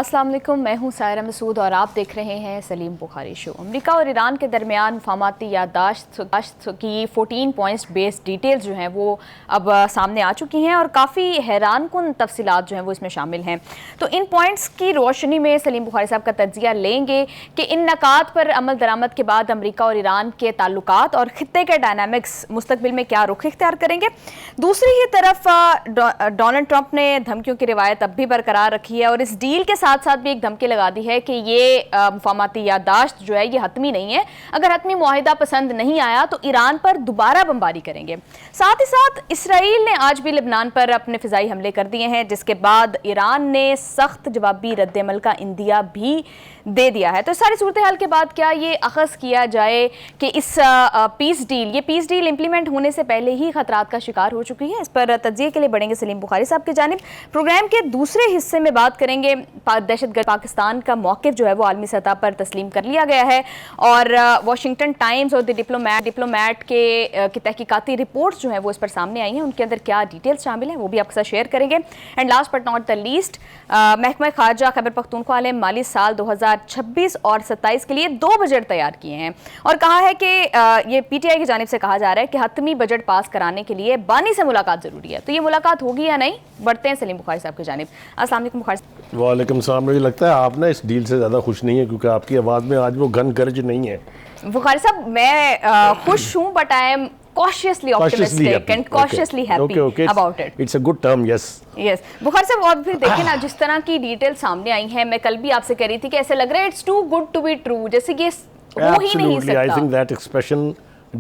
अस्सलाम वालेकुम, मैं हूं सायरा मसूद और आप देख रहे हैं सलीम बुखारी शो। अमेरिका और ईरान के दरमियान मफाहमती याददाश्त की 14 पॉइंट्स बेस्ड डिटेल्स जो हैं वो अब सामने आ चुकी हैं और काफ़ी हैरानकुन तफसीलात जो हैं वो इसमें शामिल हैं। तो इन पॉइंट्स की रोशनी में सलीम बुखारी साहब का तज्जिया लेंगे कि इन नकात पर अमल दरामद के बाद अमेरिका और ईरान के ताल्लुकात और खित्ते के डायनामिक्स मुस्तकबिल में क्या रुख इख्तियार करेंगे। दूसरी ही तरफ डोनाल्ड ट्रंप ने धमकियों की रिवायत अब भी बरकरार रखी है और इस डील के साथ साथ भी एक धमकी लगा दी है कि ये मफाहमती याददाश्त जो है ये हतमी नहीं है, अगर हतमी मुआहिदा पसंद नहीं आया तो ईरान पर दोबारा बमबारी करेंगे। साथ ही साथ इसराइल ने आज भी लेबनान पर अपने फिजाई हमले कर दिए हैं, जिसके बाद ईरान ने सख्त जवाबी रद्दमल का इंदिया भी दे दिया है। तो सारी सूरत हाल के बाद क्या ये अखज़ किया जाए कि इस पीस डील इम्प्लीमेंट होने से पहले ही खतरात का शिकार हो चुकी है। इस पर तज्जिए के लिए बढ़ेंगे सलीम बुखारी साहब की जानिब। प्रोग्राम के दूसरे हिस्से में बात करेंगे दहशतगर्द पाकिस्तान का मौक़िफ़ जो है वो आलमी सतह पर तस्लीम कर लिया गया है और वाशिंगटन टाइम्स और द डिप्लोमैट की तहकीकाती रिपोर्ट्स जो हैं वो इस पर सामने आई हैं, उनके अंदर क्या डिटेल्स शामिल हैं वो भी आपके साथ शेयर करेंगे। And last but not the least, महकमा खारजा खैबर पख्तूनख्वा ने माली साल 2026 और 27 के लिए 2 बजट तैयार किए हैं और कहा है कि ये पीटीआई की जानिब से कहा जा रहा है कि हतमी बजट पास कराने के लिए बानी से मुलाकात जरूरी है। तो ये मुलाकात होगी या नहीं, बढ़ते हैं सलीम बुखारी साहब की जानिब। अस्सलाम वालेकुम बुखारी साहब। वालेकुम सलाम। मुझे लगता है आप ना इस डील से ज़्यादा खुश नहीं है क्योंकि आपकी आवाज़ में आज वो घन गरज नहीं है। बुखारी साहब मैं खुश हूँ but I am cautiously optimistic and cautiously happy about it. It's a good term, yes. Yes. Bukhari साहब और फिर देखिए ना जिस तरह की डिटेल सामने आई हैं, मैं कल भी आपसे कह रही थी कि ऐसे लग रहा है it's too good to be true, जैसे कि हो ही नहीं सकता। I think that expression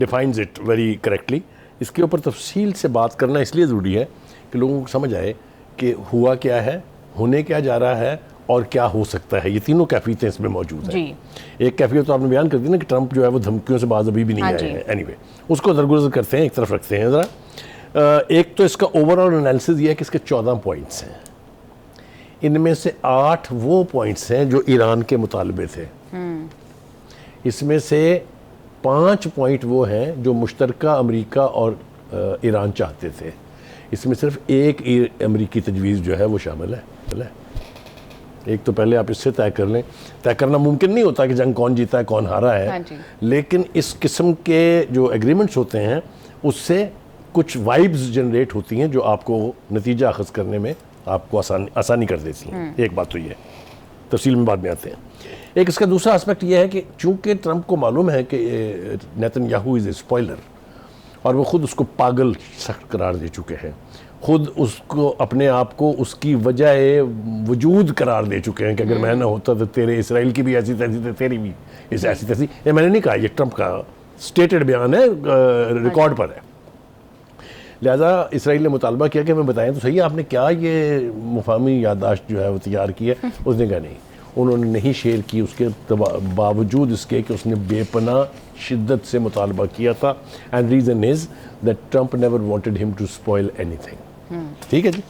defines it very correctly. इसके ऊपर तफसील से बात करना इसलिए ज़रूरी है कि लोगों को समझ आए कि हुआ क्या है, होने क्या जा रहा है और क्या हो सकता है। ये तीनों कैफियतें इसमें मौजूद हैं। एक कैफियत तो आपने बयान कर दी ना कि ट्रंप जो है वो धमकियों से बाज अभी भी नहीं आए हैं। एनीवे उसको दरगुजर करते हैं, एक तरफ रखते हैं ज़रा। एक तो इसका ओवरऑल एनालिसिस ये है कि इसके 14 पॉइंट्स हैं, इनमें से 8 वो पॉइंट्स हैं जो ईरान के मुतालबे थे। इसमें से 5 पॉइंट वो हैं जो मुश्तरका अमेरिका और ईरान चाहते थे। इसमें सिर्फ एक अमेरिकी तजवीज़ जो है वो शामिल है। एक तो पहले आप इससे तय कर लें, तय करना मुमकिन नहीं होता कि जंग कौन जीता है कौन हारा है। लेकिन इस किस्म के जो एग्रीमेंट्स होते हैं उससे कुछ वाइब्स जनरेट होती हैं जो आपको नतीजा अखज़ करने में आपको आसानी कर देती हैं। एक बात तो ये, तफसील में बाद में आते हैं। एक इसका दूसरा एस्पेक्ट ये है कि चूँकि ट्रंप को मालूम है कि नेतन्याहू इज़ ए स्पॉइलर और वो ख़ुद उसको पागल सख्त करार दे चुके हैं, खुद उसको अपने आप को उसकी वजह वजूद करार दे चुके हैं कि अगर मैं ना होता तो तेरे इसराइल की भी ऐसी तैसी थी, तेरी भी ऐसी तैसी। ये मैंने नहीं कहा, ये ट्रंप का स्टेटेड बयान है, रिकॉर्ड पर है। लिहाजा इसराइल ने मुतालबा किया कि हमें बताएं तो सही आपने क्या ये मुफाहमी याददाश्त जो है वो तैयार की है। उसने कहा नहीं, उन्होंने नहीं शेयर की, उसके बावजूद इसके कि उसने बेपनाह शिद्दत से मुतालबा किया था। And reason is that Trump never wanted him to spoil anything. ठीक है जी।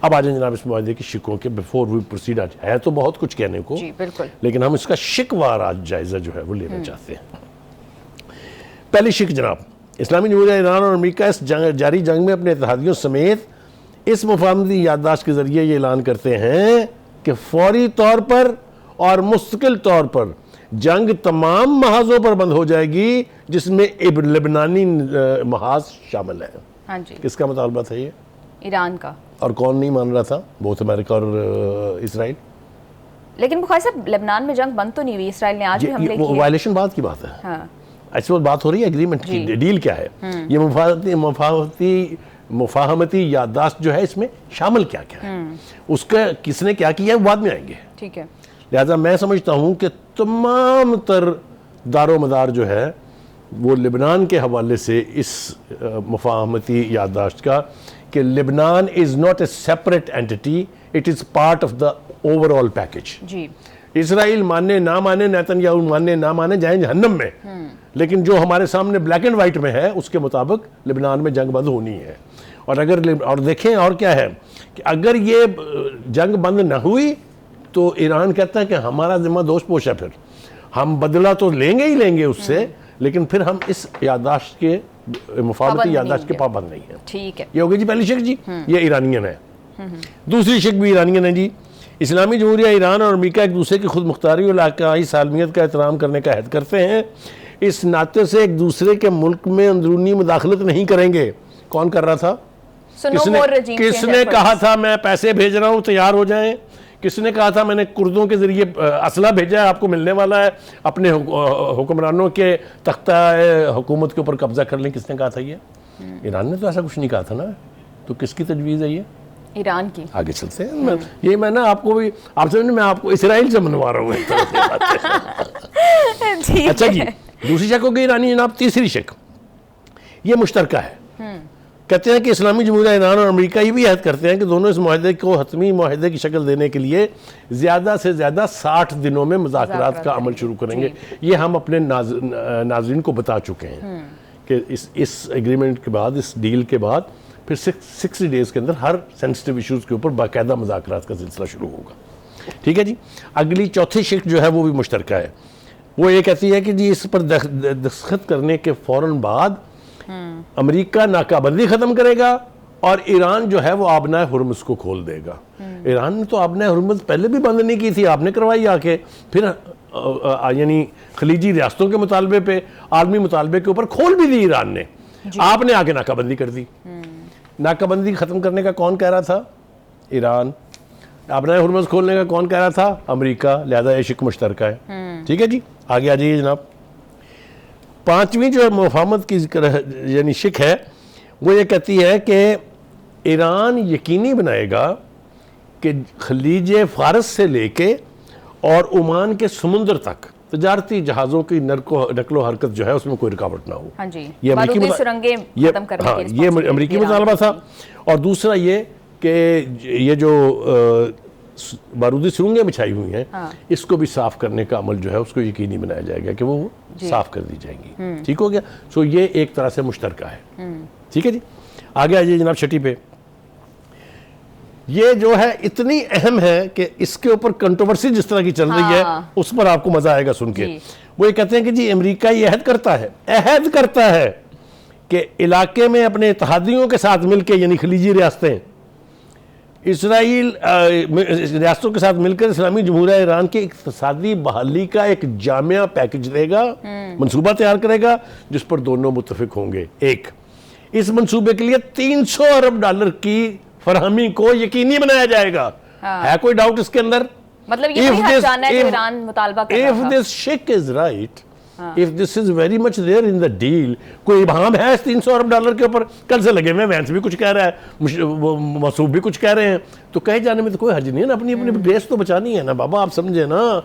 अब आ जाए जनाब इस मुआहदे की शिकों के। बिफोर वी प्रोसीड, आज है तो बहुत कुछ कहने को जी, बिल्कुल, लेकिन हम इसका शिकवार आज जायजा जो है वो लेना चाहते हैं। पहली शिक जनाब, इस्लामी जमहूरिया ईरान और अमेरिका इस जारी जंग में अपने इत्तेहादियों समेत इस मुफाहमती याददाश्त के जरिए ये ऐलान करते हैं कि फौरी तौर पर और मुस्तकिल तौर पर जंग तमाम महाजों पर बंद हो जाएगी जिसमें लेबनानी महाज शामिल है। हाँ जी। किसका मुतालबा था ये? ईरान का। और कौन नहीं मान रहा था? बोथ अमेरिका और इसराइल। लेकिन बुखारी साहब लेबनान में जंग बंद तो नहीं हुई, इसराइल ने आज भी हमले किए। वायलेशन बात की बात है। हाँ। ऐसी बात हो रही है एग्रीमेंट की, डील क्या है, ये मुफाहमती याददाश्त जो है इसमें शामिल क्या क्या है, उसका किसने क्या किया है बाद में आएंगे। ठीक है। लिहाजा मैं समझता हूँ कि तमाम तर दारो मदार जो है वो लेबनान के हवाले से इस मुफाहमती याददाश्त का कि Lebanon is not a separate entity, it is part of the overall package. जी। इसराइल माने ना माने, नेतन्याहू माने ना माने, जाए जहन्नम में, लेकिन जो हमारे सामने ब्लैक एंड वाइट में है उसके मुताबिक लेबनान में जंग बंद होनी है। और अगर और देखें और क्या है कि अगर ये जंग बंद न हुई तो ईरान कहता है कि हमारा जिम्मा दोष पोष है, फिर हम बदला तो लेंगे ही लेंगे उससे, लेकिन फिर हम इस याददाश्त के मुफाहमती याददाश्त के पाबंद नहीं है। ठीक है। ये हो गई जी पहली शिक जी, ये ईरानियन है। दूसरी शिक भी ईरानियन है जी इस्लामी जमहूरिया ईरान और अमेरिका एक दूसरे की खुद मुख्तारी और इलाकाई सालमियत का एहतराम करने का अहद करते हैं। इस नाते से एक दूसरे के मुल्क में अंदरूनी मुदाखलत नहीं करेंगे। कौन कर रहा था? किसने कहा था मैं पैसे भेज रहा हूँ तैयार हो जाएं? किसने कहा था मैंने कुर्दों के जरिए असला भेजा है, आपको मिलने वाला है, अपने हुक्मरानों के तख्ता हुकूमत के ऊपर कब्जा कर लें? किसने कहा था ये? ईरान ने तो ऐसा कुछ नहीं कहा था ना। तो किसकी तजवीज़ है ये? ईरान की। आगे चलते हैं। ये मैं ना आपको भी आप समझ, मैं आपको इसराइल से मनवा रहा हूँ। अच्छा जी, दूसरी शक हो गई ईरानी जनाब। तीसरी शक ये मुश्तरका है। कहते हैं कि इस्लामी जमहूरिया ईरान और अमेरिका ये भी अहद करते हैं कि दोनों इस माहदे को हतमी माहदे की शक्ल देने के लिए ज़्यादा से ज़्यादा 60 दिनों में मुज़ाकरात का अमल शुरू करेंगे। ये हम अपने नाज़रीन को बता चुके हैं कि इस एग्रीमेंट के बाद, इस डील के बाद फिर 60 डेज़ के अंदर हर सेंसिटिव इशूज़ के ऊपर बाकायदा मुज़ाकरात का सिलसिला शुरू होगा। ठीक है जी। अगली चौथी शिक जो है वो भी मुश्तरका है। वो ये कहती है कि जी इस पर दस्तखत करने के फ़ौरन बाद अमेरिका नाकाबंदी ख़त्म करेगा और ईरान जो है वो आबनाए हुर्मुज़ को खोल देगा। ईरान ने तो आबनाए हुर्मुज़ पहले भी बंद नहीं की थी, आपने करवाई आके। फिर यानी खलीजी रियासतों के मुतालबे पे, आलमी मुतालबे के ऊपर खोल भी दी ईरान ने, आपने आके नाकाबंदी कर दी। नाकाबंदी ख़त्म करने का कौन कह रहा था? ईरान। आबनाए हुर्मुज़ खोलने का कौन कह रहा था? अमेरिका। लिहाजा ये शिक मुश्तरका है। ठीक है जी, आगे आ जाइए जनाब। पांचवी जो मुफाहमत की यानी शिक है वो ये कहती है कि ईरान यकीनी बनाएगा कि खलीज फारस से लेके और ओमान के समुंदर तक तजारती जहाज़ों की नकलो हरकत जो है उसमें कोई रुकावट ना हो। हाँ जी, ये अमरीकी मुतालबा था। और दूसरा ये कि ये जो बारूदी सुरंगें बिछाई हुई हैं, इसको भी साफ करने का अमल जो है उसको यकीनी बनाया जाएगा कि वो साफ कर दी जाएंगी। ठीक हो गया। सो ये एक तरह से मुश्तरका है। ठीक है जी, आगे आ जाइए जनाब छठी पे। ये जो है इतनी अहम है कि इसके ऊपर कंट्रोवर्सी जिस तरह की चल रही है उस पर आपको मजा आएगा सुन के। वो ये कहते हैं कि जी अमेरिका ये अहद करता है कि इलाके में अपने इत्तेहादियों के साथ मिलकर, यानी खलीजी रियासतें, इसराइल रियासतों के साथ मिलकर इस्लामी जमहूरिया ईरान की इक़्तिसादी बहाली का एक जामिया पैकेज देगा, मंसूबा तैयार करेगा जिस पर दोनों मुत्तफिक होंगे। एक, इस मंसूबे के लिए $300 अरब की फरहमी को यकीनी बनाया जाएगा। है कोई डाउट इसके अंदर? मतलब ये जानना है कि ईरान मुतालबा कर रहा था। If this chick is right, if this is very much there in the deal, कोई इबाहम है $300 अरब के ऊपर? कल से लगे हुए, वैंस भी कुछ कह रहा है, मसूब भी कुछ कह रहे हैं, तो कहे जाने में तो कोई हर्ज नहीं है ना। अपनी अपनी ग्रेस तो बचानी है ना बाबा, आप समझे ना।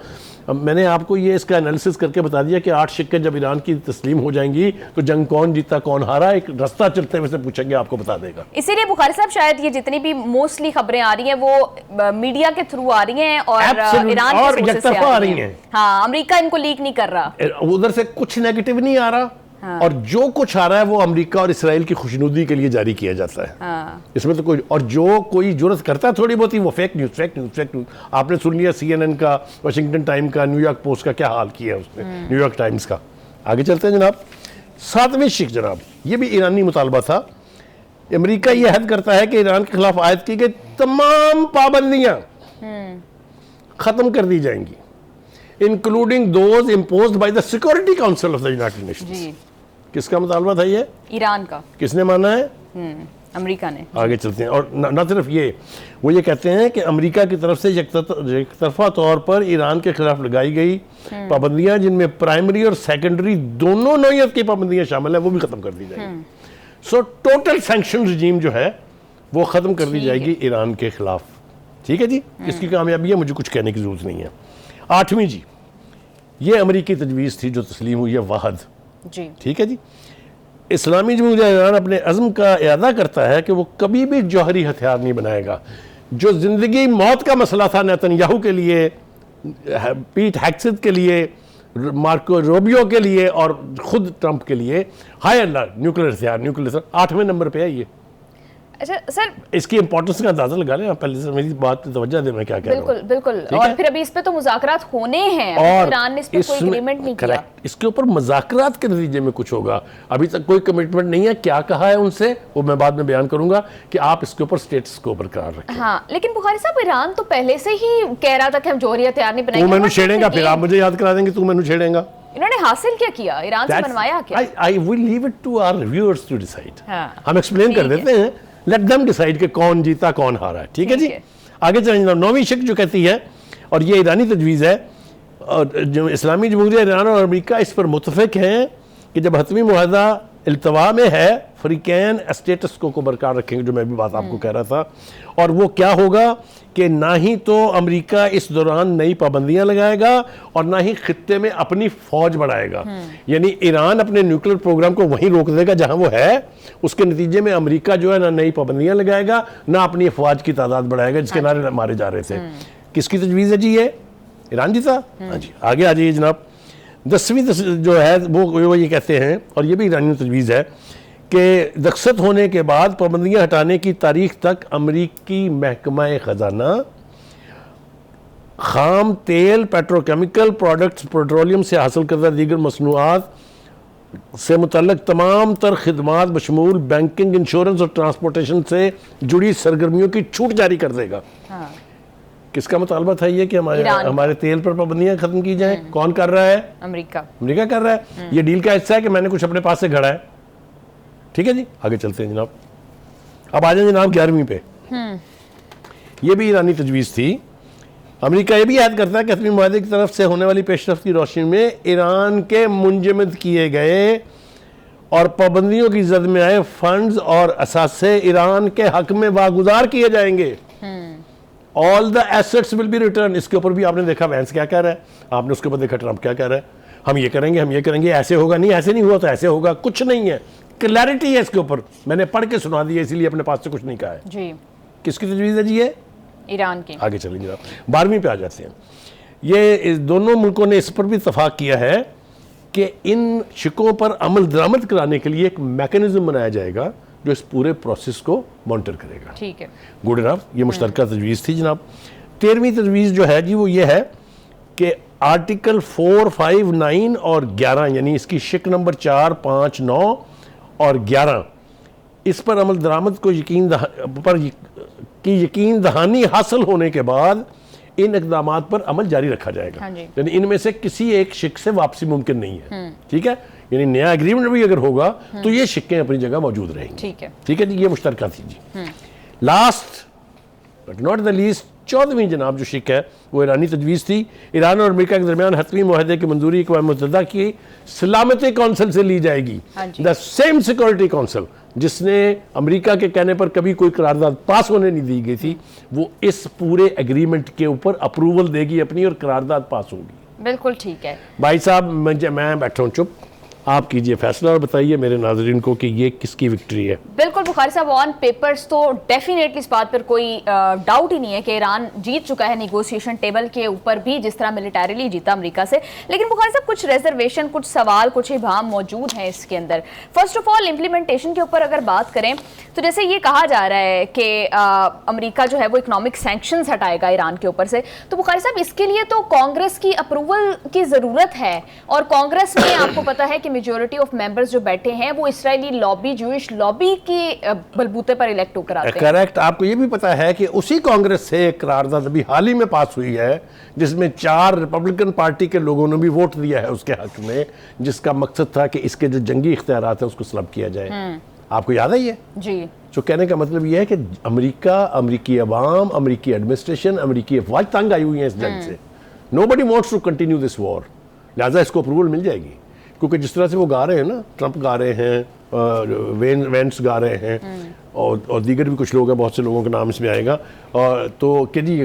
मैंने आपको ये इसका एनालिसिस करके बता दिया कि 8 शिक्के जब ईरान की तस्लीम हो जाएंगी तो जंग कौन जीता कौन हारा एक रास्ता चलते हुए से पूछेंगे, आपको बता देगा। इसीलिए बुखारी साहब शायद ये जितनी भी मोस्टली खबरें आ रही हैं वो मीडिया के थ्रू आ रही हैं और ईरान के सोर्सेस से आ रही हैं। हाँ, अमेरिका इनको लीक नहीं कर रहा, उधर से कुछ नेगेटिव नहीं आ रहा। हाँ। और जो कुछ आ रहा है वो अमेरिका और इसराइल की खुशनुदी के लिए जारी किया जाता है। हाँ। इसमें तो कोई, और जो कोई जुर्रत करता है थोड़ी बहुत ही, वो फेक न्यूज़। आपने सुन लिया CNN का, वाशिंगटन टाइम का, न्यूयॉर्क पोस्ट का क्या हाल किया है उसने, न्यूयॉर्क टाइम्स का। आगे चलते हैं जनाब। 7वीं शिक जनाब, ये भी ईरानी मुतालबा था। अमेरिका ये हद करता है कि ईरान के खिलाफ आयद की गई तमाम पाबंदियां खत्म कर दी जाएंगी, including those imposed by the security council of the United Nations. किसका मुतालबा था ये? ईरान का। किसने माना है? अमेरिका ने। आगे चलते हैं। और न सिर्फ ये, वो ये कहते हैं कि अमेरिका की तरफ से एकतरफा तौर पर ईरान के खिलाफ लगाई गई पाबंदियां, जिनमें प्राइमरी और सेकेंडरी दोनों नौयत की पाबंदियां शामिल है, वो भी खत्म कर दी जाएगी। सो टोटल सैंक्शन रजीम जो है वो खत्म कर दी जाएगी ईरान के खिलाफ। ठीक है जी, इसकी कामयाबी है, मुझे कुछ कहने की जरूरत नहीं है। 8वीं जी, ये अमेरिकी तजवीज़ थी जो तस्लीम हुई है, वाहद जी। ठीक है जी। इस्लामी जमहूरिया ईरान अपने अज़्म का इरादा करता है कि वो कभी भी जौहरी हथियार नहीं बनाएगा। जो ज़िंदगी मौत का मसला था नेतन्याहू के लिए, पीट हेग्सेथ के लिए, मार्को रूबियो के लिए और खुद ट्रंप के लिए, हाय अल्लाह न्यूक्लियर हथियार 8वें नंबर पे है ये। अच्छा सर, इसकी इंपॉर्टेंस का अंदाजा लगा लें आप पहले से, मेरी बात पे तवज्जो दें मैं क्या कह रहा हूं। बिल्कुल बिल्कुल। और फिर अभी इस पे तो मुज़ाकरात होने हैं और ईरान ने इस पे कोई एग्रीमेंट नहीं किया। इसके ऊपर मुज़ाकरात के नतीजे में कुछ होगा, अभी तक कोई कमिटमेंट नहीं है। क्या कहा है उनसे वो मैं बाद में बयान करूंगा कि आप इसके ऊपर स्टेटस को बरकरार रखें। हाँ, लेकिन बुखारी साहब ईरान तो पहले से ही कह रहा था कि हम जोहरिया तैयार नहीं बनाएंगे। तू मैंने छेड़ेगा, फिर आप मुझे याद करा देंगे तू मैंने छेड़ेगा। इन्होंने हासिल क्या किया, ईरान से बनवाया क्या? I will leave it to our reviewers to decide। हाँ, हम एक्सप्लेन कर देते हैं, लेट देम डिसाइड कि कौन जीता कौन हारा है। ठीक है जी, आगे चलें जनाब। 9वीं शिक जो कहती है, और ये ईरानी तजवीज़ है, और जो इस्लामी जमहूरिया ईरान और अमेरिका इस पर मुतफिक हैं कि जब हतमी मुआहदा इल्तवा में है, फ्रीकैन स्टेटस को बरकरार रखेंगे, जो मैं भी बात आपको कह रहा था। और वो क्या होगा कि ना ही तो अमेरिका इस दौरान नई पाबंदियां लगाएगा और ना ही खित्ते में अपनी फौज बढ़ाएगा। यानी ईरान अपने न्यूक्लियर प्रोग्राम को वहीं रोक देगा जहां वो है। उसके नतीजे में अमेरिका जो है ना नई पाबंदियां लगाएगा, ना अपनी अफवाज की तादाद बढ़ाएगा, जिसके नारे मारे जा रहे थे। किसकी तजवीज़ है जी ये? ईरान जी था। हाँ जी, आगे आ जाइए जनाब। 10वीं जो है वो ये कहते हैं, और ये भी ईरानी तजवीज़ है, कि दख्सत होने के बाद पाबंदियां हटाने की तारीख तक अमरीकी महकमा ख़जाना खाम तेल, पेट्रोकेमिकल प्रोडक्ट्स, पेट्रोलियम से हासिल करदा दीगर मसनूआत से मुतल्लक तमाम तर खिदमात बशमूल बैंकिंग, इंश्योरेंस और ट्रांसपोर्टेशन से जुड़ी सरगर्मियों की छूट जारी कर देगा। हाँ। किसका मुतालबा था ये कि हमारे तेल पर पाबंदियां खत्म की जाएं? कौन कर रहा है? अमेरिका। अमेरिका कर रहा है। ये डील का हिस्सा है कि मैंने कुछ अपने पास से घड़ा है। ठीक है जी, आगे चलते हैं जनाब। अब आ जाए जनाब 11वीं पे। ये भी ईरानी तजवीज़ थी। अमेरिका ये भी याद करता है कि हतमी मुआहदे की तरफ से होने वाली पेशरफ्त की रोशनी में ईरान के मुंजमद किए गए और पाबंदियों की जद में आए फंड्स और असासे ईरान के हक में वागुजार किए जाएंगे। All the assets will be return. इसके ऊपर भी आपने देखा वैंस क्या कह रहा है, आपने उसके ऊपर देखा ट्रंप क्या कह रहा है, हम ये करेंगे, हम ये करेंगे, ऐसे होगा नहीं, ऐसे नहीं हुआ तो ऐसे होगा, कुछ नहीं है, क्लैरिटी है इसके ऊपर। मैंने पढ़ के सुना दिया, इसीलिए अपने पास से कुछ नहीं कहा है जी। किसकी तजवीज़ है जी ये? ईरान की। आगे चलेंगे आप 12वीं पे आ जाते हैं। ये इस दोनों मुल्कों ने इस पर भी इत्तफाक किया है कि इन शिकों पर अमल दरामद कराने के लिए एक मैकेनिज्म बनाया जाएगा जो इस पूरे प्रोसेस को मॉनिटर करेगा। ठीक है, गुड इनफ। ये मुश्तरका तजवीज़ थी जनाब। 13वीं तजवीज़ जो है जी वो ये है कि आर्टिकल 4, 5, 9 और 11, यानी इसकी शिक नंबर 4, 5, 9 और 11, इस पर अमल दरामद को यकीन दहानी हासिल होने के बाद इन इक़दामात पर अमल जारी रखा जाएगा। हाँ जी। यानी इनमें से किसी एक शिक से वापसी मुमकिन नहीं है। ठीक है, यानी नया एग्रीमेंट भी अगर होगा तो ये शिक्कें अपनी जगह मौजूद रहेंगी। ठीक है, ठीक है जी, ये मुश्तरका थी जी। Last but not the least 14वीं जनाब जो शिक है वो ईरानी तजवीज़ थी। ईरान और अमेरिका के दरमियान हतमी मुआहदे की मंजूरी अक़वाम मुत्तहिदा की सलामती कौंसिल से ली जाएगी। द सेम सिक्योरिटी काउंसिल जिसने अमेरिका के कहने पर कभी कोई करारदाद पास होने नहीं दी गई थी, वो इस पूरे एग्रीमेंट के ऊपर अप्रूवल देगी अपनी और करारदाद पास होगी। बिल्कुल ठीक है भाई साहब, मैं बैठा हूँ चुप, आप कीजिए फैसला और बताइए मेरे नाज़रीन को कि ये किसकी विक्ट्री है। बिल्कुल बुखारी साहब, ऑन पेपर्स तो डेफिनेटली इस बात पर कोई डाउट ही नहीं है कि ईरान जीत चुका है नेगोशिएशन टेबल के ऊपर भी, जिस तरह मिलिटरीली जीता अमेरिका से। लेकिन बुखारी साहब कुछ रिजर्वेशन, कुछ सवाल, कुछ इबाम मौजूद हैं इसके अंदर। फर्स्ट ऑफ ऑल इम्प्लीमेंटेशन के ऊपर अगर बात करें तो जैसे ये कहा जा रहा है कि अमेरिका जो है वो इकोनॉमिक सैंक्शंस हटाएगा ईरान के ऊपर से, तो बुखारी साहब इसके लिए तो कांग्रेस की अप्रूवल की ज़रूरत है, और कांग्रेस में आपको पता है कि मेजॉरिटी ऑफ मेंबर्स जो बैठे हैं वो इसराइली लॉबी, जूइश लॉबी के बलबूते पर इलेक्ट होकर आते हैं। करेक्ट। आपको ये भी पता है कि उसी कांग्रेस से एक करारदाद अभी हाल ही में पास हुई है जिसमें 4 रिपब्लिकन पार्टी के लोगों ने भी वोट दिया है उसके हक में, जिसका मकसद था कि इसके जो जंगी इख्तियारात है उसको स्लब किया जाए। आपको याद है ये जी? जो कहने का मतलब ये है कि अमेरिका, अमेरिकी अवाम, अमेरिकी एडमिनिस्ट्रेशन, अमेरिकी अफवाज तंग आई हुई है इस जंग से। Nobody wants to continue this war, लिहाजा इसको अप्रूवल मिल जाएगी। क्योंकि जिस तरह से वो गा रहे हैं ना, ट्रंप गा रहे हैं, वेंस गा रहे हैं, और दीगर भी कुछ लोग हैं, बहुत से लोगों का नाम इसमें आएगा, और तो कि जी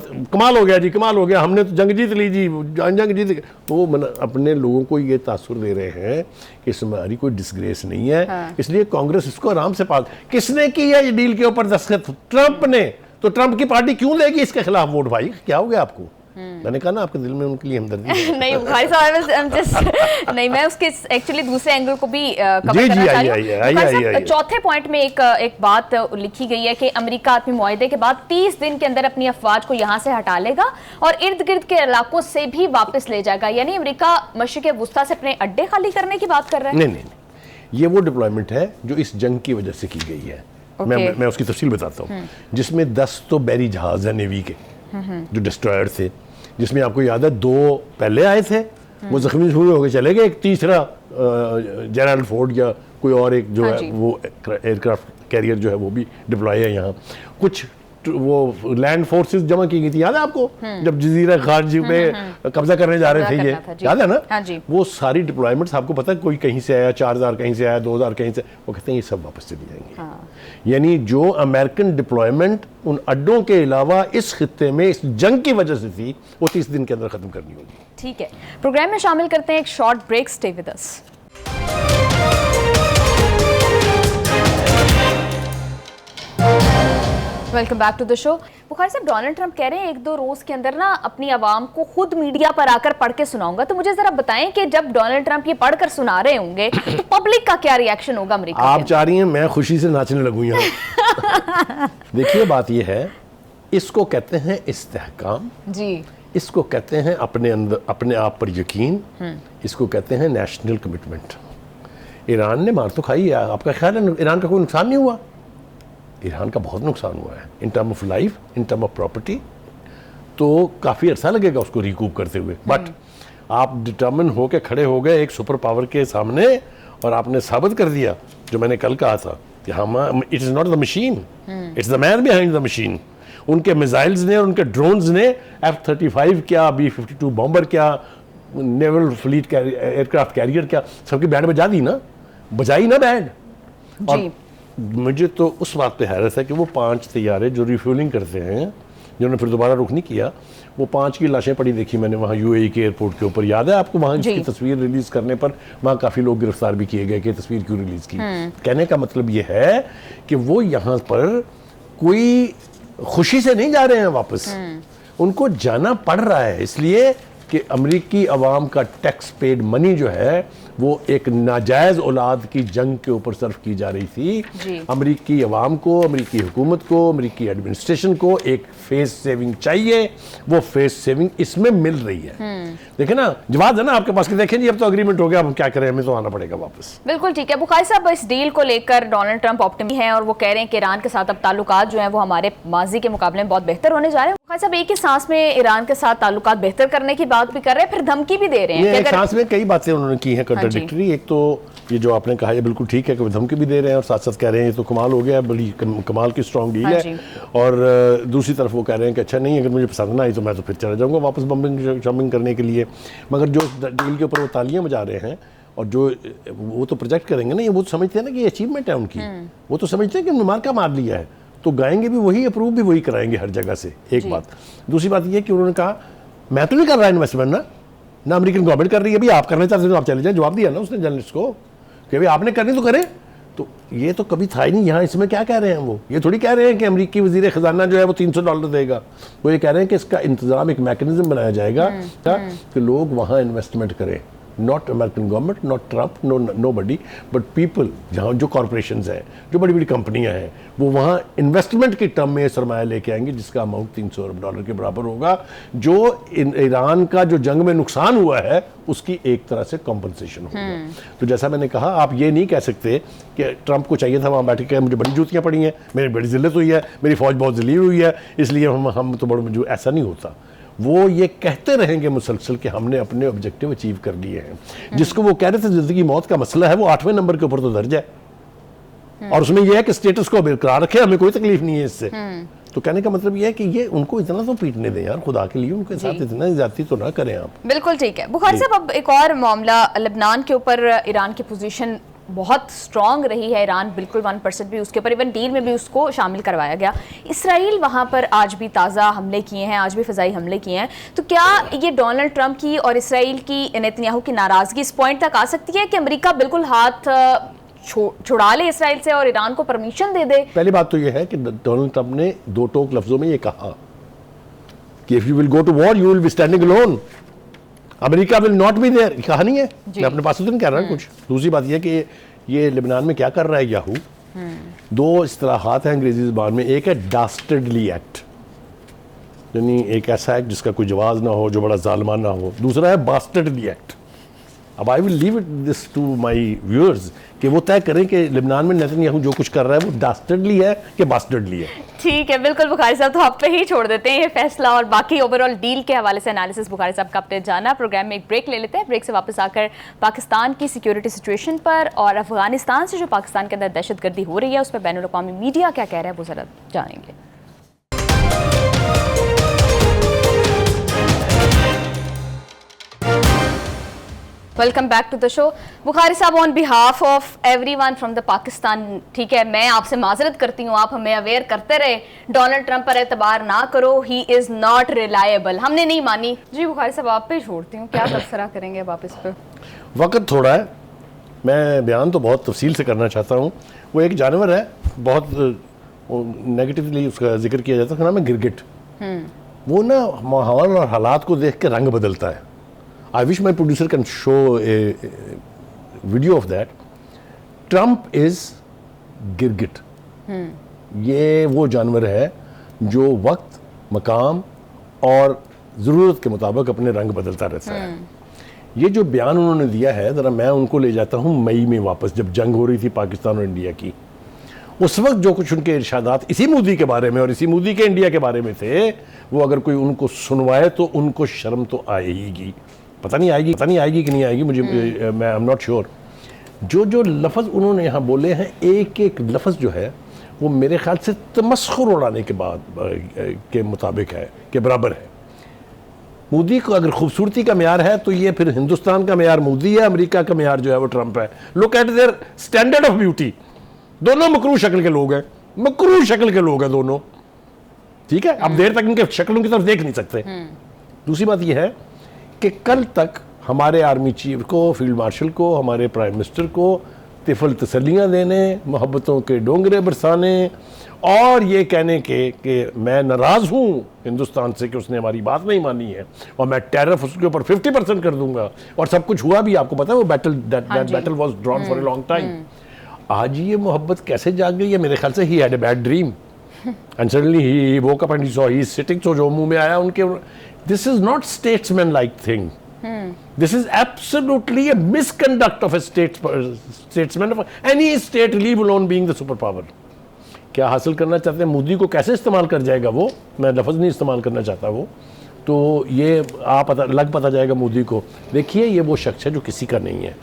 कमाल हो गया जी, कमाल हो गया, हमने तो जंग जीत ली जी, जंग जीत। वो अपने लोगों को ये तासुर दे रहे हैं कि इसमें हमारी कोई डिसग्रेस नहीं है। हाँ। इसलिए कांग्रेस इसको आराम से पास। किसने की है ये डील के ऊपर दस्तखत? ट्रंप ने। तो ट्रंप की पार्टी क्यों देगी इसके खिलाफ वोट? भाई क्या हो गया आपको? मैंने कहा ना आपके दिल में उनके लिए हमदर्दी है। नहीं बुखारी साहब नहीं, मैं उसके एक्चुअली दूसरे एंगल को भी कवर करना चाह रही हूँ। चौथे पॉइंट में एक बात लिखी गई है कि अमेरिका आतमी मुआहदे के बाद 30 दिन के अंदर अपनी अफवाज को यहाँ से हटा लेगा और इर्द गिर्द के इलाकों से भी वापस ले जाएगा। यानी अमेरिका मशरिक़ वुस्ता से अपने अड्डे खाली करने की बात कर रहा है। नहीं, ये वो डिप्लॉयमेंट है जो इस जंग की वजह से की गई है। मैं उसकी तफसील बताता हूँ, जिसमें 10 तो बैरी जहाज है नेवी के जो डिस्ट्रॉयर थे, जिसमें आपको याद है 2 पहले आए थे, वो जख्मी हो गए चले गए, एक तीसरा जेराल्ड फोर्ड या कोई और एक जो है वो एयरक्राफ्ट कैरियर जो है वो भी डिप्लॉय है यहाँ। कुछ वो लैंड फोर्सेस जमा की गई थी, याद है आपको, जब जजीरा खारजी पे कब्जा करने जा रहे थे, ये याद है ना? हाँ जी। वो सारी डिप्लॉयमेंट्स आपको पता है, कोई कहीं से आया, 4000 कहीं से आया, 2000 कहीं से, वो कहते हैं ये सब वापस चली जाएंगे। हाँ। यानी जो अमेरिकन डिप्लॉयमेंट उन अड्डों के अलावा इस खित्ते में इस जंग की वजह से थी, वो 30 दिन के अंदर खत्म करनी होगी। ठीक है, प्रोग्राम में शामिल करते हैं एक short break. Stay with us. Welcome back to the show. Bukhari sahab, Donald Trump कह रहे हैं 1-2 रोज के अंदर ना अपनी आवाम को खुद मीडिया पर आकर पढ़ के सुनाऊंगा। तो मुझे जरा बताएं कि जब डोनाल्ड ट्रंप ये पढ़कर सुना रहे होंगे तो पब्लिक का क्या रिएक्शन होगा अमेरिका? आप चाह रही हैं मैं खुशी से नाचने लगूं यहाँ? देखिए बात ये है, इसको कहते हैं इस्तेहकाम जी, इसको कहते हैं अपने अंदर अपने आप पर यकीन, इसको कहते हैं नेशनल कमिटमेंट। ईरान ने मार तो खाई है, आपका ख्याल है ईरान का कोई नुकसान नहीं हुआ? ईरान का बहुत नुकसान हुआ है in term of life, in term of property. तो काफ़ी अर्सा लगेगा उसको रिकूप करते हुए, बट आप डिटर्मिन हो के खड़े हो गए एक सुपर पावर के सामने और आपने साबित कर दिया जो मैंने कल कहा था कि हम it is not the machine, it's the man behind the machine. उनके मिसाइल्स ने और उनके ड्रोन्स ने F-35 क्या, B-52 बॉम्बर क्या, नेवल फ्लीट एयरक्राफ्ट कैरियर क्या, सबकी बैंड बजा दी ना, बजाई ना बैंड। और मुझे तो उस बात पे हैरत है कि वो 5 तैयारे जो रिफ्यूलिंग करते हैं, जिन्होंने फिर दोबारा रुख नहीं किया, वो 5 की लाशें पड़ी देखी मैंने वहाँ UAE के एयरपोर्ट के ऊपर। याद है आपको वहाँ की तस्वीर रिलीज करने पर वहाँ काफ़ी लोग गिरफ्तार भी किए गए कि तस्वीर क्यों रिलीज की। कहने का मतलब ये है कि वो यहाँ पर कोई खुशी से नहीं जा रहे हैं वापस, उनको जाना पड़ रहा है इसलिए कि अमरीकी अवाम का टैक्स पेड मनी जो है वो एक नाजायज़ औलाद की जंग के ऊपर सर्व की जा रही थी। अमरीकी अवाम को, अमरीकी हुकूमत को, अमरीकी एडमिनिस्ट्रेशन को एक फेस सेविंग चाहिए, वो फेस सेविंग इसमें मिल रही है। देखें ना, जवाब है ना आपके पास कि देखें जी अब तो अग्रीमेंट हो गया, अब हम क्या करें, हमें तो आना पड़ेगा वापस। बिल्कुल ठीक है बुखारी साहब, इस डील को लेकर डोनाल्ड ट्रंप ऑप्टिमिस्ट हैं और वो कह रहे हैं कि ईरान के साथ अब ताल्लुकात जो हैं वो हमारे माजी के मुकाबले में बहुत बेहतर होने जा रहे हैं। बुखारी साहब एक ही सांस में ईरान के साथ ताल्लुकात बेहतर करने की बात भी कर रहे हैं, फिर धमकी भी दे रहे हैं। एक सांस में कई बातें उन्होंने की हैं कंट्राडिक्टरी। एक तो ये जो आपने कहा ये बिल्कुल ठीक है कि धमकी भी दे रहे हैं और साथ साथ कह रहे हैं ये तो कमाल हो गया, बड़ी कमाल की स्ट्रॉन्ग डील है। और दूसरी तरफ वो कह रहे हैं कि अच्छा नहीं, अगर मुझे पसंद ना आई तो मैं तो फिर चला जाऊंगा वापस बम्बिंग शॉपिंग करने के लिए। मगर जो डील के ऊपर वो तालियां बजा रहे हैं और जो वो तो प्रोजेक्ट करेंगे ना, ये वो तो समझते हैं ना कि ये अचीवमेंट है उनकी, वो तो समझते हैं कि हमने मार्का मार लिया है, तो गाएंगे भी वही, अप्रूव भी वही कराएंगे हर जगह से। एक बात। दूसरी बात ये कि उन्होंने कहा मैं तो नहीं कर रहा इन्वेस्टमेंट ना अमेरिकन गवर्नमेंट कर रही है, अभी आप करना चाहते हो आप चले जाए। जवाब दिया ना उसने जर्नलिस्ट को कि भाई आपने करनी तो करें। तो ये तो कभी था ही नहीं। यहाँ इसमें क्या कह रहे हैं वो, ये थोड़ी कह रहे हैं कि अमेरिकी वजीर खजाना जो है वो $300 देगा, वो ये कह रहे हैं कि इसका इंतजाम एक मैकेनिज्म बनाया जाएगा कि लोग वहाँ इन्वेस्टमेंट करें। Not American government, not Trump, nobody, but people, जहाँ जो कॉरपोरेशंस हैं, जो बड़ी बड़ी कंपनियां हैं, वो वहाँ इन्वेस्टमेंट की टर्म में सरमाया लेके आएंगे जिसका अमाउंट $300 अरब के बराबर होगा, जो ईरान का जो जंग में नुकसान हुआ है उसकी एक तरह से कॉम्पनसेशन होगा। तो जैसा मैंने कहा, आप ये नहीं कह सकते कि ट्रंप को चाहिए था वहाँ बैठ के मुझे बड़ी जूतियाँ पड़ी हैं, मेरी बड़ी जिल्लत हुई है, मेरी फौज बहुत जलील हुई है, इसलिए हम तो बड़े मजबूर। ऐसा नहीं होता। वो ये कहते रहेंगे मुसलसल कि हमने अपने ऑब्जेक्टिव अचीव कर लिए हैं। जिसको वो कह रहे थे जिंदगी मौत का मसला है, वो 8वें नंबर के ऊपर तो दर्ज है और उसमें यह है कि स्टेटस को बरकरार रखे, हमें कोई तकलीफ नहीं है इससे। तो कहने का मतलब यह है कि ये उनको इतना तो पीटने दें यार, खुदा के लिए उनके साथ इतना ज्यादती तो ना करें आप। बिल्कुल ठीक है बुखारी साहब। अब एक और मामला, लेबनान के ऊपर ईरान की पोजीशन बहुत स्ट्रॉन्ग रही है, ईरान बिल्कुल 1% भी उसके ऊपर, इवन डील में भी उसको शामिल करवाया गया। इसराइल वहाँ पर आज भी ताज़ा हमले किए हैं, आज भी फ़िज़ाई हमले किए हैं। तो क्या ये डोनाल्ड ट्रंप की और इसराइल की, नेतन्याहू की नाराज़गी इस पॉइंट तक आ सकती है कि अमेरिका बिल्कुल हाथ छुड़ा ले इसराइल से और ईरान को परमिशन दे दे? पहली बात तो ये है कि डोनाल्ड ट्रंप ने दो टोक लफ्ज़ों में ये कहा कि if you will go to war you will be standing alone, America will not be there. कहानी है, मैं अपने पास तो नहीं कह रहा कुछ। दूसरी बात यह कि ये लेबनान में क्या कर रहा है याहू, दो इस्तिलाहात हैं अंग्रेजी ज़बान में। एक है डास्टर्डली एक्ट, यानी एक ऐसा एक्ट जिसका कोई जवाब ना हो, जो बड़ा जालिमाना हो। दूसरा है बास्टर्डली एक्ट। अब I will leave it this to my viewers कि वो तय करें कि लेबनान में नेतन्याहू जो कुछ कर रहा है वो डास्टर्डली है कि बास्टर्डली है। ठीक है, बिल्कुल बुखारी साहब, तो आप पे ही छोड़ देते हैं ये फैसला और बाकी ओवरऑल डील के हवाले से एनालिसिस बुखारी साहब का अपने जाना। प्रोग्राम में एक ब्रेक ले लेते हैं, ब्रेक से वापस आकर पाकिस्तान की सिक्योरिटी सिचुएशन पर और अफगानिस्तान से जो पाकिस्तान के अंदर दहशतगर्दी हो रही है उस पर बैनुल अक़वामी मीडिया क्या कह रहा है वो जरा जानेंगे। Welcome back to the show. Bukhari साहब, on behalf of everyone from the Pakistan, ठीक है, मैं आपसे माजरत करती हूँ, आप हमें अवेयर करते रहे डोनाल्ड ट्रंप पर एतबार ना करो, ही इज़ नॉट रिलायबल, हमने नहीं मानी। जी बुखारी साहब, आप पे छोड़ती हूँ, क्या तबसरा करेंगे अब आप इस पर? वक्त थोड़ा है, मैं बयान तो बहुत तफसील से करना चाहता हूँ। वो एक जानवर है, बहुत नेगेटिवली उसका जिक्र किया जाता है, उसका नाम है गिरगिट। वो ना माहौल और हालात को देख के रंग बदलता है। I wish my producer can show a video of that. Trump is गिरगिट। ये वो जानवर है जो वक्त, मकाम और ज़रूरत के मुताबिक अपने रंग बदलता रहता है। ये जो बयान उन्होंने दिया है, ज़रा मैं उनको ले जाता हूँ मई में वापस, जब जंग हो रही थी पाकिस्तान और इंडिया की। उस वक्त जो कुछ उनके इरशादात इसी मोदी के बारे में और इसी मोदी के इंडिया के बारे में थे, वो अगर कोई उनको सुनवाए तो उनको शर्म तो आएगी। पता नहीं आएगी कि नहीं आएगी, मुझे मैं आई एम नॉट श्योर। जो जो लफ्ज़ उन्होंने यहाँ बोले हैं, एक एक लफ्ज़ जो है वो मेरे ख्याल से तमस्खुर उड़ाने के बाद के मुताबिक है, के बराबर है। मोदी को अगर खूबसूरती का म्यार है तो ये फिर हिंदुस्तान का म्यार मोदी है, अमेरिका का म्यार जो है वो ट्रंप है। Look at their standard of beauty. दोनों मकरू शक्ल के लोग हैं, मकरू शक्ल के लोग हैं दोनों, ठीक है। अब देर तक इनके शक्लों की तरफ देख नहीं सकते। दूसरी बात यह है कि कल तक हमारे आर्मी चीफ को, फील्ड मार्शल को, हमारे प्राइम मिनिस्टर को तिफल तसल्लियाँ देने, मोहब्बतों के डोंगरे बरसाने और ये कहने के कि मैं नाराज़ हूँ हिंदुस्तान से कि उसने हमारी बात नहीं मानी है और मैं टैरिफ उसके ऊपर 50% कर दूंगा, और सब कुछ हुआ भी। आपको पता है वो battle was drawn for a long time. आज ये मोहब्बत कैसे जाग गई है? मेरे ख्याल से he had a bad dream and suddenly he woke up and he saw he is sitting. तो जो मुंह में आया उनके, this is not statesman-like thing. This is absolutely a misconduct of a statesman of any state, leave alone being the superpower. क्या हासिल करना चाहते हैं? मोदी को कैसे इस्तेमाल कर जाएगा वो, मैं लफ्ज़ नहीं इस्तेमाल करना चाहता वो, तो ये पता जाएगा मोदी को। देखिए, ये वो शख्स है जो किसी का नहीं है।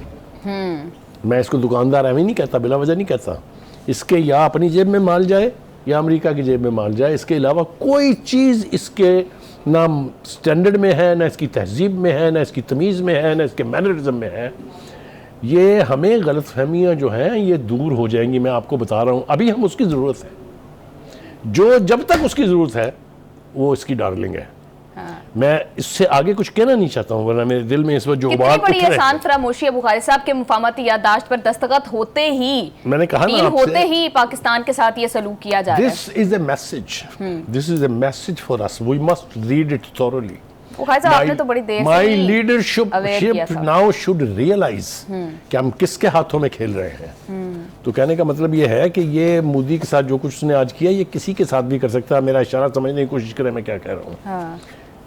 मैं इसको दुकानदार एवं नहीं कहता, बिला वजह नहीं कहता। इसके या अपनी जेब में माल जाए या अमेरिका की जेब में माल जाए, इसके अलावा कोई चीज़ इसके ना स्टैंडर्ड में है, ना इसकी तहजीब में है, ना इसकी तमीज़ में है, ना इसके मैनरिज्म में है। ये हमें गलतफहमियाँ जो हैं ये दूर हो जाएंगी। मैं आपको बता रहा हूँ, अभी हम उसकी ज़रूरत है। जो जब तक उसकी ज़रूरत है वो इसकी डार्लिंग है। मैं इससे आगे कुछ कहना नहीं चाहता हूँ, वरना मेरे दिल में इस वक्त जो बात कितनी बड़ी आसान फरामोशी है बुखारी साहब के मुफाहमती याददाश्त पर दस्तखत होते ही, मैंने कहा ना, होते ही पाकिस्तान के साथ ये सलूक किया जा रहा है। This is a message for us, we must read it thoroughly. Bukhari sahab, आपने तो बड़ी देर से my leadership now should realise कि हम किसके हाथों में खेल रहे हैं। तो कहने का मतलब ये है कि ये मोदी के साथ जो कुछ उसने आज किया, ये किसी के साथ भी कर सकता है। मेरा इशारा समझने की कोशिश करें मैं क्या कह रहा हूँ।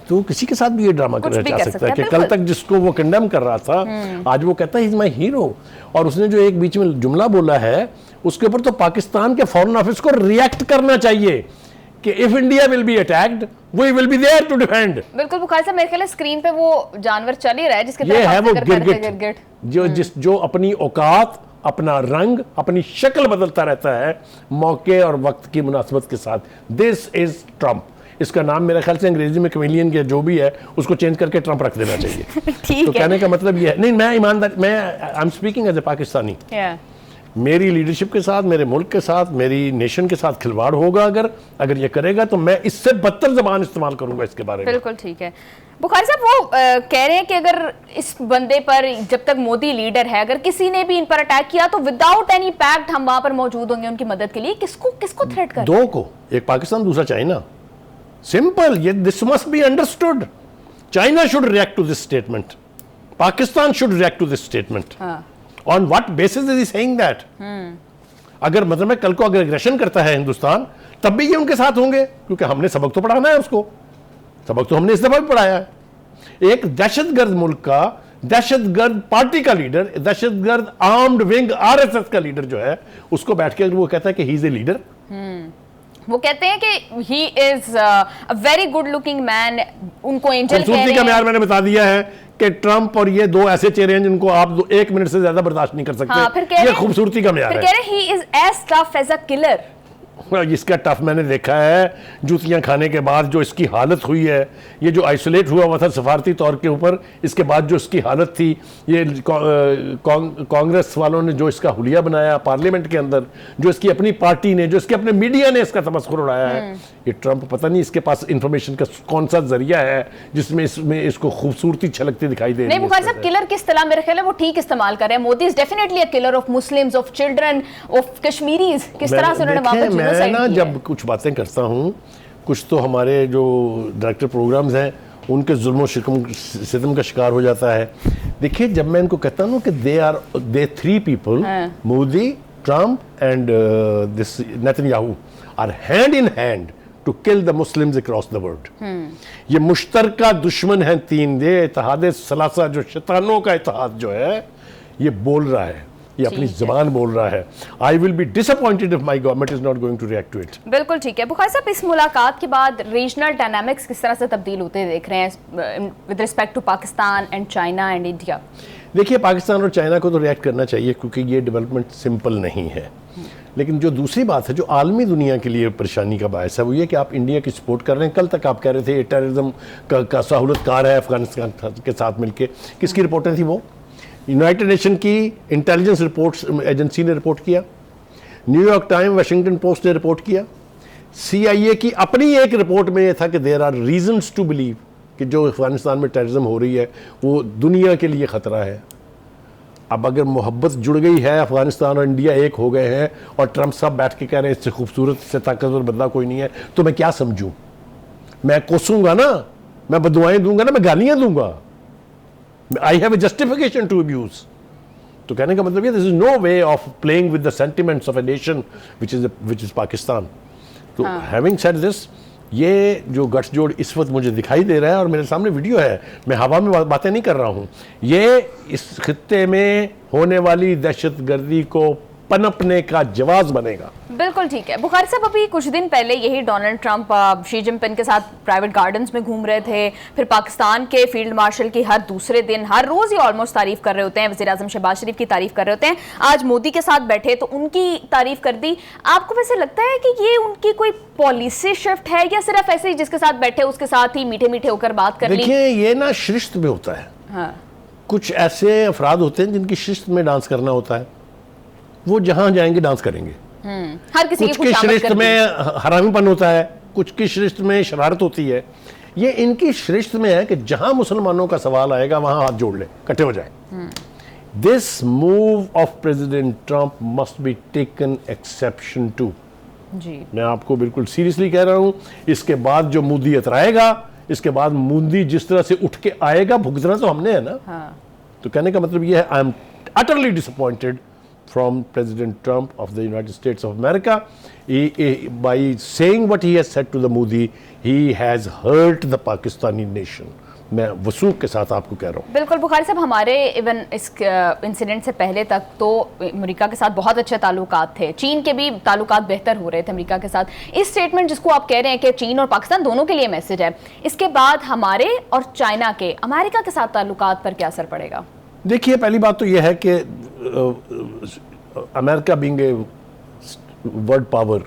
तो किसी के साथ भी ये ड्रामा करना चाह सकता है कि कल तक जिसको वो कंडेम कर रहा था, आज वो कहता है इज माय हीरो। और उसने जो एक बीच में जुमला बोला है, उसके ऊपर तो पाकिस्तान के फॉरेन ऑफिस को रिएक्ट करना चाहिए कि if India will be attacked we will be there to defend. बिल्कुल बुखारी साहब, मेरे ख्याल स्क्रीन पे वो जानवर चल ही रहा है जिसके ये है वो गिरगिट जो अपनी औकात, अपना रंग, अपनी शक्ल बदलता रहता है मौके और वक्त की मुनासिबत के साथ। This is Trump. इसका नाम मेरे ख्याल से अंग्रेजी में कमेलियन के जो भी है उसको चेंज करके ट्रंप रख देना चाहिए। तो कहने का मतलब ये है, नहीं मैं ईमानदार, मैं I am speaking as a Pakistani. मेरी लीडरशिप के साथ, मेरे मुल्क के साथ, मेरी नेशन के साथ खिलवाड़ होगा अगर ये करेगा तो मैं इससे बदतर ज़बान इस्तेमाल करूंगा इसके बारे में। बिल्कुल ठीक है। बुखारी साहब, वो कह रहे हैं कि अगर इस बंदे पर, जब तक मोदी लीडर है, अगर किसी ने भी इन पर अटैक किया तो विदाउट एनी पैक्ट हम वहां पर मौजूद होंगे उनकी मदद के लिए। किसको थ्रेट कर? दो को, एक पाकिस्तान, दूसरा चाइना। सिंपल, ये this must be understood. China should react to this statement. Pakistan should react to this statement. On what basis is he saying that? अगर मतलब मैं कल को अगर एग्रेशन करता है हिंदुस्तान, तब भी ये उनके साथ होंगे, क्योंकि हमने सबक तो पढ़ाना है उसको. सबक तो हमने इस दफा भी पढ़ाया है. एक दहशतगर्द मुल्क का, दहशतगर्द पार्टी का लीडर, दहशतगर्द आर्म्ड विंग आरएसएस का लीडर जो है, उसको बैठ के वो कहता है कि ही इज ए लीडर. वो कहते हैं कि he is a very good looking man. उनको एंजल कह रहे हैं. खूबसूरती का म्यार मैंने बता दिया है कि ट्रंप और ये दो ऐसे चेहरे हैं जिनको आप 1 मिनट से ज्यादा बर्दाश्त नहीं कर सकते. हाँ, फिर कह ये खूबसूरती का म्यार है. He is as tough as a killer. इसका टफ मैंने देखा है. जूतियां खाने के बाद जो इसकी हालत हुई है, ये जो आइसोलेट हुआ था सफारती तौर के ऊपर, इसके बाद जो इसकी हालत थी, ये कांग्रेस वालों ने जो इसका हुलिया बनाया पार्लियामेंट के अंदर, जो इसकी अपनी पार्टी ने, जो इसके अपने मीडिया ने इसका तमस्खुर उड़ाया है. ये ट्रंप पता नहीं इसके पास इंफॉर्मेशन का कौन सा जरिया है जिसमें इसको खूबसूरती छलकती दिखाई दे रही है. नहीं बुखारी साहब, किलर किस तरह मेरे ख्याल है वो ठीक इस्तेमाल कर रहे हैं. Modi is definitely a killer of Muslims, of children, of Kashmiris. किस तरह से उन्होंने वहां पर मैं ना जब कुछ बातें करता हूं, कुछ तो हमारे जो डायरेक्टर प्रोग्राम्स हैं उनके जुल्म सितम का शिकार हो जाता है. देखिए, जब मैं इनको कहता हूं कि they 3 people, Modi, Trump and this Netanyahu, are hand in hand to kill the Muslims across the world. ये मुश्तरका दुश्मन हैं 3. ये इत्तेहाद सलासा, जो शैतानों का इत्तेहाद जो है, ये बोल रहा है, ये अपनी जुबान बोल रहा है. I will be disappointed if my government is not going to react to it. बिल्कुल ठीक है. बुखारी साहब, इस मुलाकात के बाद रीजनल डायनामिक्स किस तरह से तब्दील होते देख रहे हैं with respect to Pakistan and China and India? देखिए, पाकिस्तान और चाइना को तो रिएक्ट करना चाहिए, क्योंकि ये डेवलपमेंट सिंपल नहीं है. लेकिन जो दूसरी बात है, जो आलमी दुनिया के लिए परेशानी का बायस है, वो ये कि आप इंडिया की सपोर्ट कर रहे हैं. कल तक आप कह रहे थे टेररिज्म का सहूलतकार है अफगानिस्तान के साथ मिलकर. किसकी रिपोर्टें थी वो? यूनाइटेड नेशन की इंटेलिजेंस रिपोर्ट्स एजेंसी ने रिपोर्ट किया, न्यूयॉर्क टाइम, वाशिंगटन पोस्ट ने रिपोर्ट किया, CIA की अपनी एक रिपोर्ट में यह था कि there are reasons to believe कि जो अफगानिस्तान में टेररिज्म हो रही है वो दुनिया के लिए ख़तरा है. अब अगर मोहब्बत जुड़ गई है, अफगानिस्तान और इंडिया एक हो गए हैं, और ट्रंप साहब बैठ के कह रहे हैं इससे खूबसूरत, इससे ताकतवर बंदा कोई नहीं है, तो मैं क्या समझूं? मैं कोसूंगा ना, मैं बदुआएं दूंगा ना, मैं गालियां दूंगा. I have a justification to abuse. तो कहने का मतलब ये, this is no way of playing with the sentiments of a nation which is Pakistan. तो having said this, ये जो गठजोड़ इस वक्त मुझे दिखाई दे रहा है, और मेरे सामने वीडियो है, मैं हवा में बातें नहीं कर रहा हूँ, ये इस खित्ते में होने वाली दहशतगर्दी को पनपने का जवाब बनेगा. बिल्कुल ठीक है. बुखारी साहब, अभी कुछ दिन पहले यही डोनाल्ड ट्रंप शी जिनपिंग के साथ प्राइवेट गार्डन्स में घूम रहे थे. फिर पाकिस्तान के फील्ड मार्शल की हर दूसरे दिन, हर रोज ही ऑलमोस्ट तारीफ कर रहे होते हैं. वज़ीर आज़म शहबाज शरीफ की तारीफ कर रहे होते हैं. आज मोदी के साथ बैठे तो उनकी तारीफ कर दी. आपको वैसे लगता है कि ये उनकी कोई पॉलिसी शिफ्ट है, या सिर्फ ऐसे ही जिसके साथ बैठे उसके साथ ही मीठे मीठे होकर बात कर ली? देखिए, ये ना शिश्त में होता है. हाँ. कुछ ऐसे अफराद होते हैं जिनकी शिश्त में डांस करना होता है, वो जहां जाएंगे डांस करेंगे. हर किसी कुछ की श्रेष्ठ में हरामीपन होता है, कुछ की श्रेष्ठ में शरारत होती है. ये इनकी श्रेष्ठ में है कि जहां मुसलमानों का सवाल आएगा वहां हाथ जोड़ ले, इकट्ठे हो जाए. This move of president Trump must be taken exception to. जी, मैं आपको बिल्कुल सीरियसली कह रहा हूं. इसके बाद जो मोदी अतराएगा, इसके बाद मोदी जिस तरह से उठ के आएगा, भुगतना तो हमने है ना. तो कहने का मतलब ये है, I am utterly disappointed from President Trump of the United States of America. By saying what he has said to the Modi, he has hurt the Pakistani nation. मैं वसूख के साथ आपको कह रहा हूँ. बिल्कुल बुखारी साहब, हमारे इवन इस इंसिडेंट से पहले तक तो अमेरिका के साथ बहुत अच्छे ताल्लुकात थे. चीन के भी ताल्लुकात बेहतर हो रहे थे अमेरिका के साथ. इस स्टेटमेंट जिसको आप कह रहे हैं कि चीन और पाकिस्तान दोनों के लिए मैसेज है, इसके बाद हमारे और चाइना के अमेरिका के साथ ताल्लुकात पर क्या असर पड़ेगा? देखिए, पहली बात तो यह है कि America being a world power,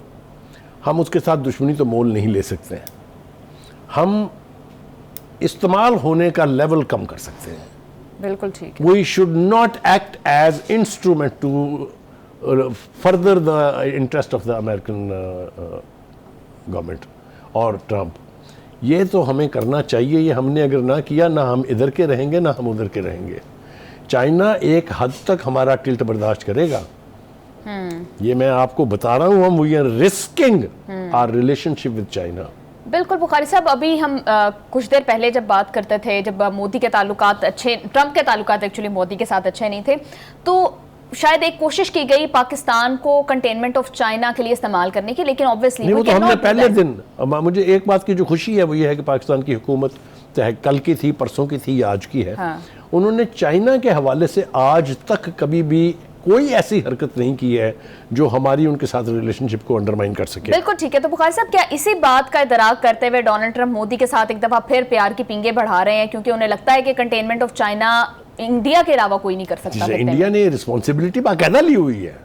हम उसके साथ दुश्मनी तो मोल नहीं ले सकते हैं. हम इस्तेमाल होने का लेवल कम कर सकते हैं. बिल्कुल ठीक. We should not act as instrument to further the interest of the American government और ट्रंप. ये तो हमें करना चाहिए. ये हमने अगर ना किया, ना हम इधर के रहेंगे ना हम उधर के रहेंगे. चाइना एक हद तक हमारा टिल्ट बर्दाश्त करेगा, ये मैं आपको बता रहा हूं. हम we are risking our relationship with China. बिल्कुल बुखारी साहब, अभी हम कुछ देर पहले जब बात करते थे, जब मोदी के ताल्लुकात अच्छे, ट्रंप के ताल्लुकात एक्चुअली मोदी के साथ अच्छे नहीं थे, तो शायद एक कोशिश की गई पाकिस्तान को कंटेनमेंट ऑफ चाइना के लिए इस्तेमाल करने की, लेकिन ऑब्वियसली वो तो हमने पहले दिन, मुझे एक बात की जो खुशी है वो ये है कि पाकिस्तान की हुकूमत चाहे कल की थी, परसों की थी या आज की है, हाँ। उन्होंने चाइना के हवाले से आज तक कभी भी कोई ऐसी हरकत नहीं की है जो हमारी उनके साथ रिलेशनशिप को अंडरमाइन कर सके। बिल्कुल ठीक है। तो बुखारी साहब, क्या इसी बात का इदराक करते हुए डोनाल्ड ट्रंप मोदी के साथ एक दफा फिर प्यार की पींगे बढ़ा रहे हैं, क्योंकि उन्हें लगता है कि कंटेनमेंट ऑफ चाइना इंडिया के अलावा कोई नहीं कर सकता? इंडिया ने रिस्पॉन्सिबिलिटी बाकायदा ली हुई है,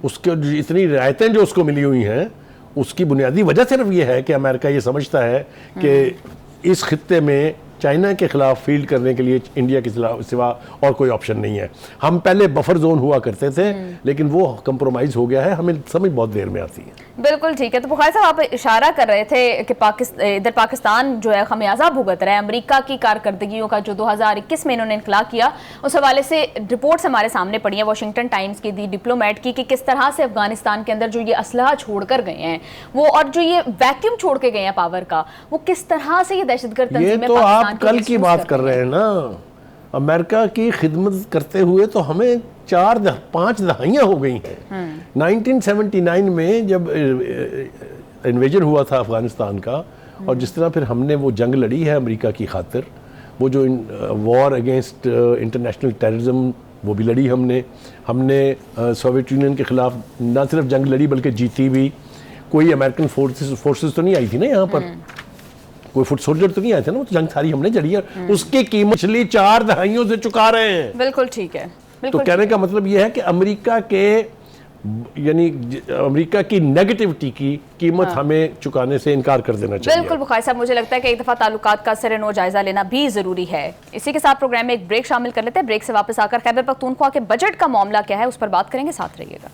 उसके इतनी रियायतें जो उसको मिली हुई हैं, उसकी बुनियादी वजह सिर्फ ये है कि अमेरिका ये समझता है कि इस खित्ते में चाइना के खिलाफ फील्ड करने के लिए इंडिया के सिवा और कोई ऑप्शन नहीं है। हम पहले बफर जोन हुआ करते थे, लेकिन वो कंप्रोमाइज हो गया है, हमें समझ बहुत देर में आती है। बिल्कुल ठीक है। तो बुखारी साहब, आप इशारा कर रहे थे कि इधर पाकिस्तान जो है खमियाजा भुगत रहा है अमेरिका की कारकर्दगियों का, जो 2021 में इन्होंने इनकलाब किया, उस हवाले से रिपोर्ट्स हमारे सामने पड़ी है वॉशिंगटन टाइम्स की, दी डिप्लोमेट की, कि किस तरह से अफगानिस्तान के अंदर जो ये असलहा छोड़कर गए हैं वो, और जो ये वैक्यूम छोड़ के गए हैं पावर का, वो किस तरह से ये दहशतगर्द तंजीमें पाकिस्तान कल की बात कर रहे हैं ना। अमेरिका की खिदमत करते हुए तो हमें 4-5 दहाइयाँ हो गई हैं। 1979 में जब इन्वेजन हुआ था अफगानिस्तान का, और जिस तरह फिर हमने वो जंग लड़ी है अमेरिका की खातिर, वो जो वॉर अगेंस्ट इंटरनेशनल टेररिज्म वो भी लड़ी हमने सोवियत यूनियन के खिलाफ ना सिर्फ जंग लड़ी बल्कि जीती भी। कोई अमेरिकन फोर्सेस तो नहीं आई थी ना यहाँ पर, कोई फुट सोल्जर तो नहीं आए थे ना, वो तो जंग सारी हमने जड़ी है, उसकी कीमत पिछली 4 दहाइयों से चुका रहे हैं। बिल्कुल ठीक है। तो कहने का मतलब यह है कि अमेरिका की नेगेटिविटी की कीमत हमें चुकाने से इनकार कर देना चाहिए। बिल्कुल बुखारी साहब, मुझे लगता है कि एक दफा ताल्लुकात का सर-ए-नौ जायजा लेना भी जरूरी है। इसी के साथ प्रोग्राम में एक ब्रेक शामिल कर लेते हैं। ब्रेक से वापस आकर खैबर पख्तूनख्वा के बजट का मामला क्या है उस पर बात करेंगे, साथ रहिएगा।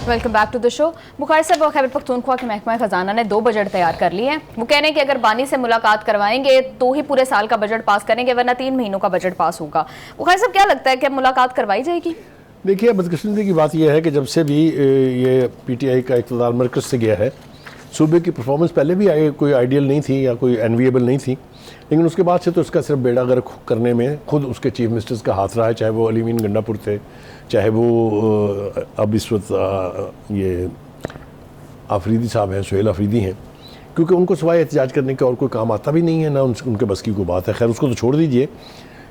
Welcome back to the show. Bukhari sahab, Khyber Pakhtunkhwa के महकमा खजाना ने 2 बजट तैयार कर लिए हैं। वो कह रहे हैं कि अगर बानी से मुलाकात करवाएंगे तो ही पूरे साल का बजट पास करेंगे, वरना 3 महीनों का बजट पास होगा। बुखारी साहब, क्या लगता है कि मुलाकात करवाई जाएगी? देखिए, बदकिस्मती की बात यह है कि जब से भी ये PTI का इक़्तिदार मरकज़ से गया है, सूबे की परफॉर्मेंस पहले भी कोई आइडियल नहीं थी या कोई एनविएबल नहीं थी, लेकिन उसके बाद से तो उसका सिर्फ बेड़ा गर्क करने में खुद उसके चीफ मिनिस्टर्स का हाथ रहा है, चाहे वो अली अमीन गंडापुर थे, चाहे वो अब इस वक्त ये आफरीदी साहब हैं, सुहेल आफरीदी हैं, क्योंकि उनको सिवाय एहतजाज करने के और कोई काम आता भी नहीं है, ना उनके बस की कोई बात है। खैर, उसको तो छोड़ दीजिए,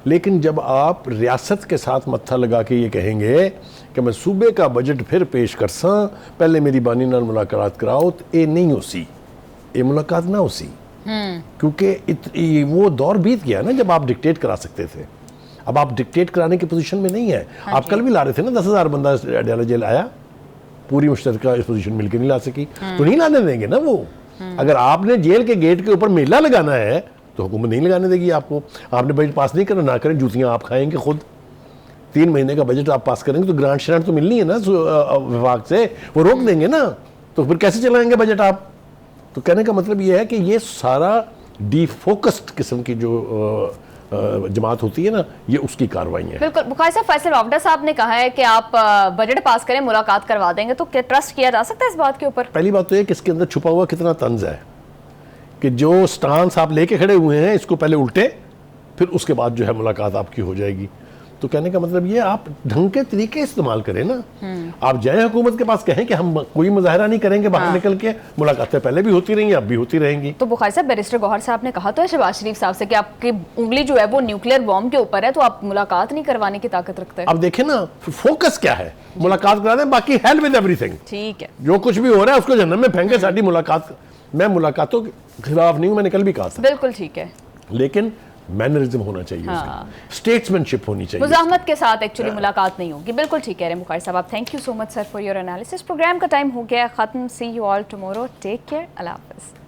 लेकिन जब आप रियासत के साथ मत्था लगा के ये कहेंगे कि मैं सूबे का बजट फिर पेश कर सा, पहले मेरी बानी नाल मुलाकात कराओ, तो ये नहीं हो सी, ये मुलाकात ना हो सी, क्योंकि वो दौर बीत गया ना जब आप डिक्टेट करा सकते थे। अब आप डिक्टेट कराने की पोजीशन में नहीं है। आप कल भी ला रहे थे ना, 10,000 बंदा अडयाला जेल आया, पूरी मुश्तरका इस पोजीशन मिलकर नहीं ला सकी, तो नहीं लाने देंगे ना वो। अगर आपने जेल के गेट के ऊपर मेला लगाना है तो हुकूमत नहीं लगाने देगी आपको। आपने बजट पास नहीं करना, ना करें, जूतियाँ आप खाएंगे खुद। 3 महीने का बजट आप पास करेंगे तो ग्रांट श्रांट तो मिलनी है ना विभाग से, वो रोक देंगे ना, तो फिर कैसे चलाएंगे बजट आप? तो कहने का मतलब ये है कि ये सारा डिफोकस्ड किस्म की जो जमात होती है ना, ये उसकी कार्रवाई है। बिल्कुल। बुखारी साहब, फैसल वावडा साहब ने कहा है कि आप बजट पास करें, मुलाकात करवा देंगे, तो क्या ट्रस्ट किया जा सकता है इस बात के ऊपर? पहली बात तो ये कि इसके अंदर छुपा हुआ कितना तंज है कि जो स्टांस आप लेके खड़े हुए हैं इसको पहले उल्टे, फिर उसके बाद जो है मुलाकात आपकी हो जाएगी। तो कहने का मतलब ये, आप ढंग के तरीके इस्तेमाल करें ना। आप जाए हुकूमत के पास, कहें कि हम कोई मुजाहरा नहीं करेंगे बाहर निकल के, मुलाकातें पहले भी होती रही, अब भी होती रहेंगी। तो बुखारी साहब, बैरिस्टर गौहर साहब ने कहा तो है शहबाज शरीफ साहब से कि आपकी उंगली जो है वो न्यूक्लियर बॉम्ब के ऊपर है, तो आप मुलाकात नहीं करवाने की ताकत रखते हैं। अब देखें ना, फोकस क्या है, मुलाकात करा दें, बाकी हेल विद एवरीथिंग। ठीक है, जो कुछ भी हो रहा है उसको जहन्नम में फेंके, साड़ी मुलाकात। मैं मुलाकातों के खिलाफ नहीं हूं, मैंने कल भी कहा था। बिल्कुल ठीक है, लेकिन मैनरिज्म होना चाहिए, स्टेट्समैनशिप होनी चाहिए, मुजाहमत के साथ एक्चुअली मुलाकात नहीं होगी। बिल्कुल ठीक कह रहे हैं बुखारी साहब आप। Thank you so much sir for your analysis. Program का टाइम हो गया खत्म। See you all tomorrow, take care, Allah हाफिज़।